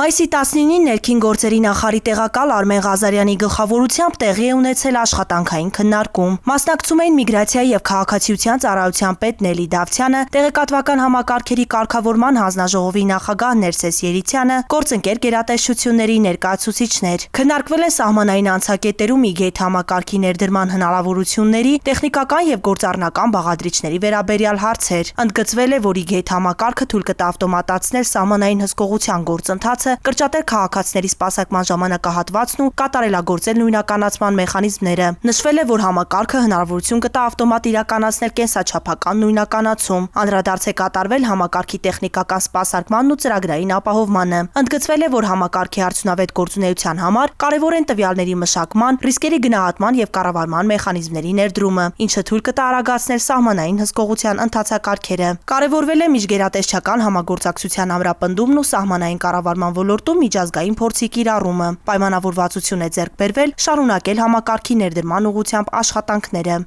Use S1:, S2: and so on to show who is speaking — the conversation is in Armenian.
S1: Մայիսի 19-ին ներքին գործերի նախարարի տեղակալ Արմեն Ղազարյանի գլխավորությամբ տեղի է ունեցել աշխատանքային քննարկում։ Մասնակցում էին միգրացիայի եւ քաղաքացիության ծառայության պետ Նելի Դավթյանը, տեղեկատվական համակարգերի կարգավորման հանձնաժողովի նախագահ Ներսես Երիցյանը, գործընկեր գերատեսչությունների ներկայացուցիչներ։ Քննարկվել են սահմանային անցակետերում ի-գեյթ համակարգի ներդրման հնարավորությունների, տեխնիկական եւ գործառնական բաղադրիչների վերաբերյալ հարցեր։ Ընդգծվել է, որ ի-գեյթ համակարգը թույլ կտա ավտոմատացնել սահմանային հսկողության գործընթացը, կրճատել քաղաքացիների սպասարկման ժամանակահատվածն ու կատարելագործել նույնականացման մեխանիզմները։ Նշվել է, որ համակարգը հնարավորություն կտա ավտոմատ իրականացնել կենսաչափական նույնականացում, անդրադարձ է կատարվել համակարգի տեխնիկական սպասարկմանն ու ծրագրային ապահովմանը։ Ընդգծվել է, որ համակարգի արդյունավետ գործունեության համար կարևոր են տվյալների մշակման, ռիսկերի գնահատման եւ կառավարման մեխանիզմների ներդրումը, ինչը թույլ կտա արագացնել սահմանային հսկողության ընթացակարգերը։ Կարևորվել է միջգերատեսչական համագործակցության ամրապնդումն ու սահմանային կառավարման ոլորտում միջազգային փորձի կիրառումը։ Պայմանավորվածություն է ձեռք բերվել շարունակել համակարգի ներդրման ուղղությամբ աշխատանքները։